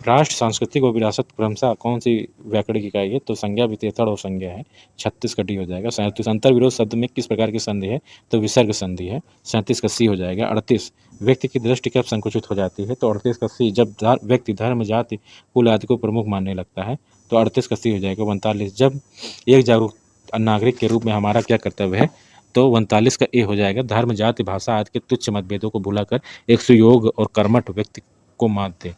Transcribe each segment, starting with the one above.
राष्ट्र, सांस्कृतिक और विरासत क्रमशः कौन सी व्याकरणिक इकाई है? तो संज्ञा, विशेषण और संज्ञा है। 36 का डी हो जाएगा। 37 अंतर्विरोध शब्द में किस प्रकार की संधि है? तो विसर्ग संधि है। 37 का सी हो जाएगा। 38 व्यक्ति की दृष्टि कब संकुचित हो जाती है? तो 38 का सी, जब व्यक्ति धर्म, जाति, कुल आदि को प्रमुख मानने लगता है। तो 38 का सी हो जाएगा। 39 जब एक जागरूक नागरिक के रूप में हमारा क्या कर्तव्य है? तो 39 का ए हो जाएगा। धर्म, जाति, भाषा आदि के तुच्छ मतभेदों को भुलाकर एक सुयोग्य और कर्मठ व्यक्ति को मात दे।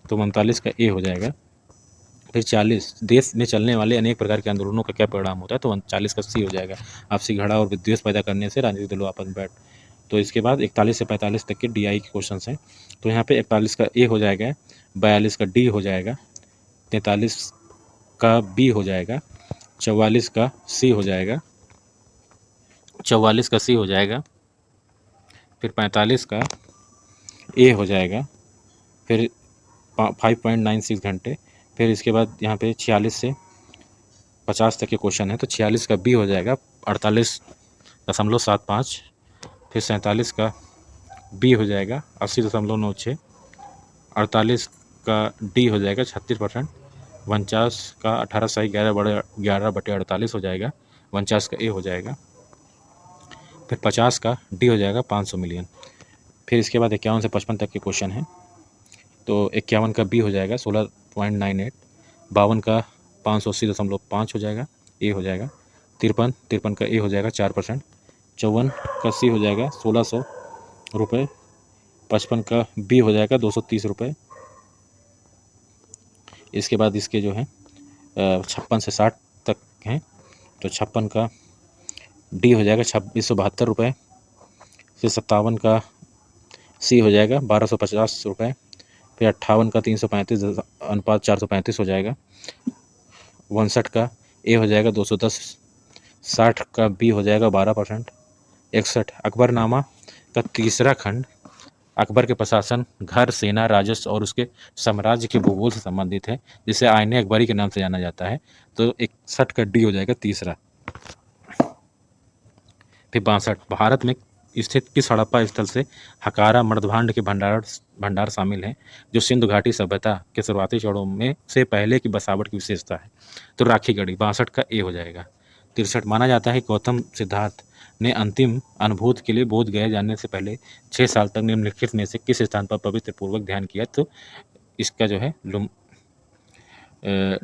तो 39 का ए हो जाएगा। फिर 40 देश में चलने वाले अनेक प्रकार के आंदोलनों का क्या परिणाम होता है? तो 39 का सी हो जाएगा। आपसी झगड़ा और विद्वेष पैदा करने से राजनीतिक दलों आपस में बैठ। तो इसके बाद 41 से 45 तक के डीआई के क्वेश्चन हैं। तो यहाँ पे 41 का ए हो जाएगा। 42 का डी हो जाएगा। 43 का बी हो जाएगा। 44 का सी हो जाएगा। 44 का सी हो जाएगा। फिर 45 का ए हो जाएगा। फिर 5.96 घंटे। फिर इसके बाद यहाँ पे 46 से 50 तक के क्वेश्चन है। तो 46 का बी हो जाएगा 48.75। फिर 47 का बी हो जाएगा 80.96। 48 का डी हो जाएगा 36%। 49 का 18 सही 11/48 हो जाएगा। 49 का ए हो जाएगा। फिर 50 का डी हो जाएगा 500 मिलियन। फिर इसके बाद 51 से 55 तक के क्वेश्चन हैं। तो 51 का बी हो जाएगा 16.98। 52 का 580.5 हो जाएगा, ए हो जाएगा। 53 का ए हो जाएगा 4%। 54 का सी हो जाएगा 1600 रुपये। 55 का बी हो जाएगा 230 रुपये। इसके बाद इसके जो है 56 से 60 तक हैं। तो 56 का डी हो जाएगा 2672 रुपये। फिर 57 का सी हो जाएगा 1250 रुपये। फिर 58 का 335 अनुपात 435 हो जाएगा। 59 का ए हो जाएगा 210। 60 का बी हो जाएगा 12%। 61 अकबरनामा का तीसरा खंड अकबर के प्रशासन, घर, सेना, राजस्व और उसके साम्राज्य के भूगोल से संबंधित है, जिसे आईने अकबरी के नाम से जाना जाता है। तो 61 का डी हो जाएगा तीसरा। फिर 62 भारत में स्थित किस हड़प्पा स्थल से हकारा मृदभांड के भंडार शामिल हैं, जो सिंधु घाटी सभ्यता के शुरुआती चरणों में से पहले की बसावट की विशेषता है? तो राखी गढ़ी। 62 का ए हो जाएगा। 63 माना जाता है कि गौतम सिद्धार्थ ने अंतिम अनुभूति के लिए बोध गया जाने से पहले 6 साल तक निम्नलिखित में से किस स्थान पर पवित्र पूर्वक ध्यान किया? तो इसका जो है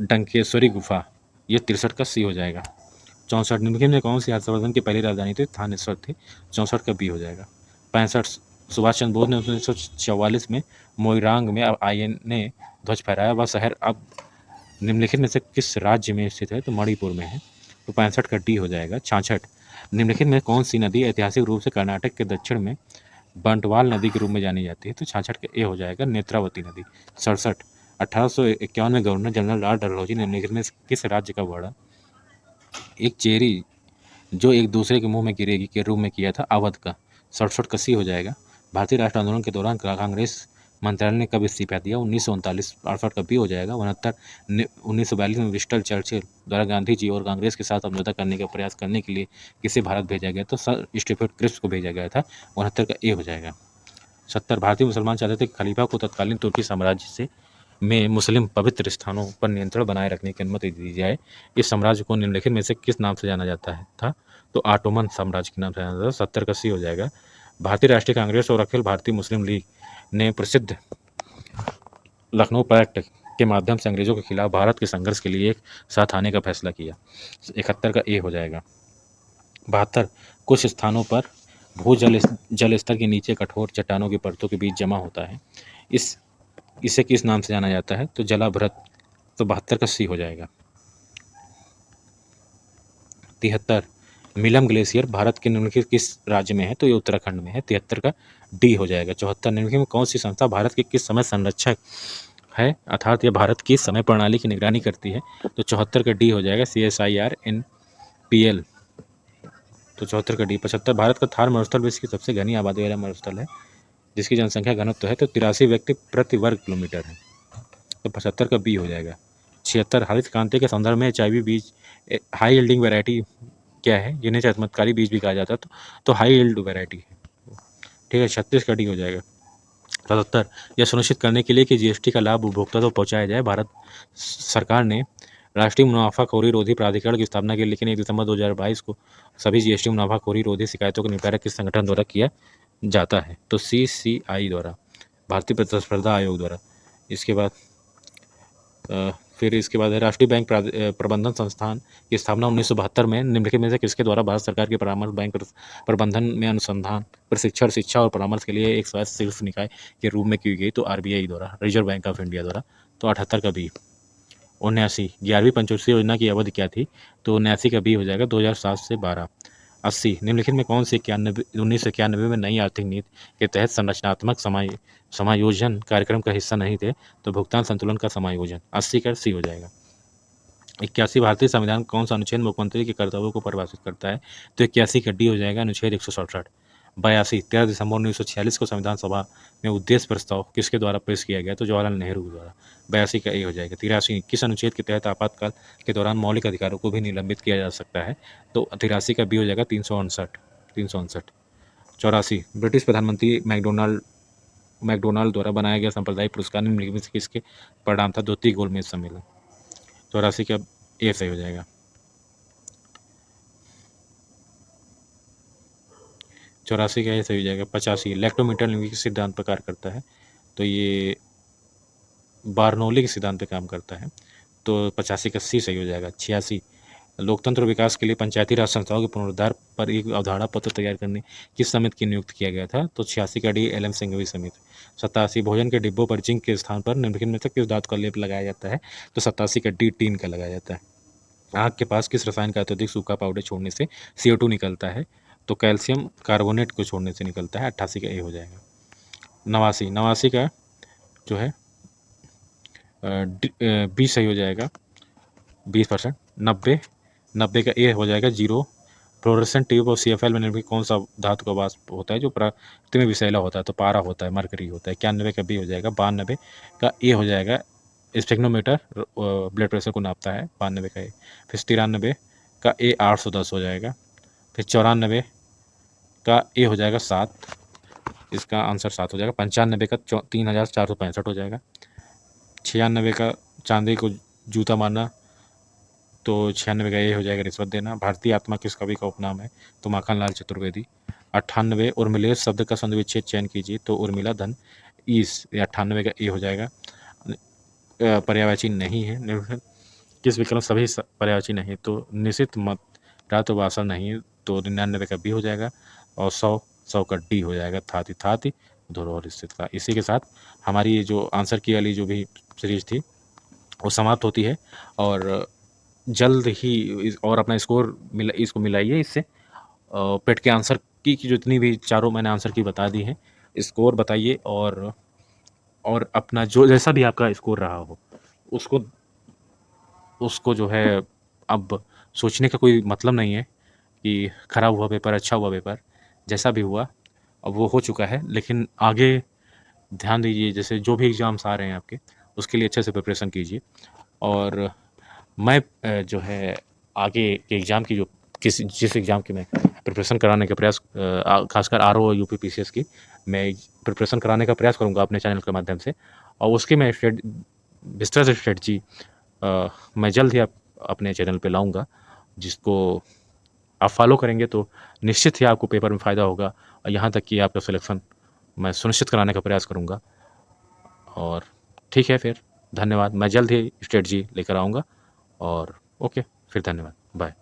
डंकेश्वरी गुफा, ये 63 का सी हो जाएगा। 64 निम्नलिखित में कौन सी हर्षवर्धन की पहली राजधानी थी? थानेश्वर थी। 64 का बी हो जाएगा। 65 सुभाष चंद्र बोस ने 1944 में मोइरांग में आईएनए ध्वज फहराया। वह शहर अब निम्नलिखित में से किस राज्य में स्थित है? तो मणिपुर में है। तो 65 का डी हो जाएगा। 66 निम्नलिखित में कौन सी नदी ऐतिहासिक रूप से कर्नाटक के दक्षिण में बंटवाल नदी के रूप में जानी जाती है? तो 66 का ए हो जाएगा नेत्रावती नदी। 67 1851 में गवर्नर जनरल लॉर्ड डलहौजी ने निम्नलिखित में किस राज्य का वर्णन एक चेरी जो एक दूसरे के मुंह में गिरेगी के रूप में किया था? अवध का। 67 का सी हो जाएगा। भारतीय राष्ट्र आंदोलन के दौरान कांग्रेस मंत्रालय ने कब इस्तीफा दिया? 1939। 68 का बी हो जाएगा। 69 1942 में विंस्टन चर्चिल द्वारा गांधी जी और कांग्रेस के साथ समझौता करने का प्रयास करने के लिए किसे भारत भेजा गया? तो सर स्टीफर्ड क्रिप्स को भेजा गया था। 69 का ए हो जाएगा। 70 भारतीय मुसलमान चाहते थे कि खलीफा को तत्कालीन तुर्की साम्राज्य से में मुस्लिम पवित्र स्थानों पर नियंत्रण बनाए रखने की अनुमति दी जाए। इस साम्राज्य को निम्नलिखित में से किस नाम से जाना जाता है था? तो ऑटोमन साम्राज्य के नाम से जाना जाता है। 70 का सी हो जाएगा। भारतीय राष्ट्रीय कांग्रेस और अखिल भारतीय मुस्लिम लीग ने प्रसिद्ध लखनऊ पैक्ट के माध्यम से अंग्रेजों के खिलाफ भारत के संघर्ष के लिए एक साथ आने का फैसला किया। 71 का ए हो जाएगा। 72 कुछ स्थानों पर जल स्तर के नीचे कठोर चट्टानों की परतों के बीच जमा होता है। इसे किस नाम से जाना जाता है? तो जलाभृत। तो 72 का सी हो जाएगा। 73 मिलम ग्लेशियर भारत के निम्नलिखित किस राज्य में है? तो ये उत्तराखंड में है। 73 का डी हो जाएगा। 74 निम्नलिखित में कौन सी संस्था भारत के किस समय संरक्षक है, अर्थात यह भारत की समय प्रणाली की निगरानी करती है? तो 74 का डी हो जाएगा। CSIRNPL। तो 74 का डी। 75 भारत का थार मरुस्थल विश्व की सबसे घनी आबादी वाला मरुस्थल है, जिसकी जनसंख्या घनत्व है तो 83 व्यक्ति प्रति वर्ग किलोमीटर है। तो 75 का बी हो जाएगा। 76 हरित क्रांति के संदर्भ में HIV बीज हाई यील्डिंग वैरायटी क्या है, जिन्हें चमत्कारी बीज भी कहा जाता है? तो हाई यील्ड वैरायटी है। ठीक है। 36 का डी हो जाएगा। 77 यह सुनिश्चित करने के लिए कि जीएसटी का लाभ उपभोक्ता तक पहुंचाया जाए, भारत सरकार ने राष्ट्रीय मुनाफाखोरी रोधी प्राधिकरण की स्थापना की, लेकिन 1 दिसंबर 2022 को सभी जीएसटी मुनाफाखोरी रोधी शिकायतों का निपटारा किस संगठन द्वारा किया जाता है? तो CCI द्वारा, भारतीय प्रतिस्पर्धा आयोग द्वारा। इसके बाद फिर इसके बाद है राष्ट्रीय बैंक प्रबंधन संस्थान की स्थापना 1972 में निम्नलिखित में से किसके द्वारा भारत सरकार के परामर्श बैंक प्रबंधन में अनुसंधान, प्रशिक्षण, शिक्षा और परामर्श के लिए एक स्वायत्त शीर्ष निकाय के रूप में की गई? तो RBI द्वारा, रिजर्व बैंक ऑफ इंडिया द्वारा। तो 78 का बी। 79 11वीं पंचवर्षीय योजना की अवधि क्या थी? तो 79 का बी हो जाएगा 2007 से 12। 80 निम्नलिखित में कौन से 1991 में नई आर्थिक नीति के तहत संरचनात्मक समायोजन कार्यक्रम का हिस्सा नहीं थे? तो भुगतान संतुलन का समायोजन। 80 का सी हो जाएगा। 81 भारतीय संविधान कौन सा अनुच्छेद मुख्यमंत्री के कर्तव्यों को परिभाषित करता है? तो 81 का डी हो जाएगा, अनुच्छेद 167। 82 13 दिसंबर 1946 को संविधान सभा में उद्देश्य प्रस्ताव किसके द्वारा पेश किया गया? तो जवाहरलाल नेहरू द्वारा। 82 का ए हो जाएगा। 83 किस अनुच्छेद के तहत आपातकाल के दौरान मौलिक अधिकारों को भी निलंबित किया जा सकता है? तो 83 का बी हो जाएगा, 359। 84 ब्रिटिश प्रधानमंत्री मैकडोनाल्ड द्वारा बनाया गया सांप्रदायिक पुरस्कार निम्नलिखित में से किसके परिणाम था? द्वितीय गोलमेज सम्मेलन। 84 का ए सही हो जाएगा। 84 का ए सही हो जाएगा। 85 इलेक्ट्रोमीटर लिंग के सिद्धांत पर कार्य करता है? तो ये बार्नौली के सिद्धांत पे काम करता है। तो 85 का सी सही हो जाएगा। 86 लोकतंत्र विकास के लिए पंचायती राज संस्थाओं के पुनरुद्धार पर एक अवधारणा पत्र तैयार करने किस समिति की नियुक्त किया गया था? तो 86 का डी LM सिंघवी समिति। 87 भोजन के डिब्बों पर जिंक के स्थान पर निम्नलिखित में से किस धातु का लेप लगाया जाता है? तो 87 का डी टीन का लगाया जाता है। आग के पास किस रसायन का अत्यधिक सूखा पाउडर छोड़ने से CO2 निकलता है? तो कैल्शियम कार्बोनेट को छोड़ने से निकलता है। 88 का ए हो जाएगा। 89 का जो है बी सही हो जाएगा, 20%। 90 का ए हो जाएगा, 0। फ्लोरेसेंट ट्यूब और CFL में निम्नलिखित कौन सा धातु का वाष्प होता है जो प्रकृति में विषैला होता है? तो पारा होता है, मरकरी होता है। 91 का बी हो जाएगा। 92 का ए हो जाएगा, स्पेक्ट्रोमीटर ब्लड प्रेशर को नापता है। 92 का ए। फिर 93 का ए 810 हो जाएगा। फिर 94 का ए हो जाएगा 7, इसका आंसर 7 हो जाएगा। 95 का 3465 हो जाएगा। 96 का चांदी को जूता मारना, तो 96 का ए हो जाएगा, रिश्वत देना। भारतीय आत्मा किस कवि का उपनाम है? तो माखनलाल चतुर्वेदी। 98 उर्मिलेश शब्द का संधि विच्छेद चयन कीजिए। तो उर्मिला धन ईस। 98 का ए हो जाएगा। पर्यायवाची नहीं है। किस विकल्प सभी पर्यायवाची नहीं? तो निश्चित मत तो वासर नहीं। तो 99 का बी हो जाएगा। और 100 का डी हो जाएगा, थाती धरोहर स्थित का। इसी के साथ हमारी ये जो आंसर की वाली जो भी सीरीज थी वो समाप्त होती है। और जल्द ही और अपना स्कोर इसको मिलाइए इससे। पेट के आंसर की जितनी भी चारों मैंने आंसर की बता दी है, स्कोर बताइए। और अपना जो जैसा भी आपका स्कोर रहा हो उसको जो है, अब सोचने का कोई मतलब नहीं है कि ख़राब हुआ पेपर, अच्छा हुआ पेपर, जैसा भी हुआ अब वो हो चुका है। लेकिन आगे ध्यान दीजिए, जैसे जो भी एग्ज़ाम्स आ रहे हैं आपके, उसके लिए अच्छे से प्रिपरेशन कीजिए। और मैं जो है आगे के एग्ज़ाम की जो जिस एग्ज़ाम की मैं प्रिपरेशन कराने का प्रयास, खासकर RO और UP PCS की मैं प्रिपरेशन कराने का प्रयास करूँगा अपने चैनल के माध्यम से। और उसकी मैं विस्तृत स्ट्रेटजी मैं जल्द ही अपने चैनल पे लाऊंगा, जिसको आप फॉलो करेंगे तो निश्चित ही आपको पेपर में फ़ायदा होगा। और यहाँ तक कि आपका सिलेक्शन मैं सुनिश्चित कराने का प्रयास करूँगा। और ठीक है, फिर धन्यवाद। मैं जल्द ही स्ट्रेटजी लेकर आऊँगा। और ओके, फिर धन्यवाद, बाय।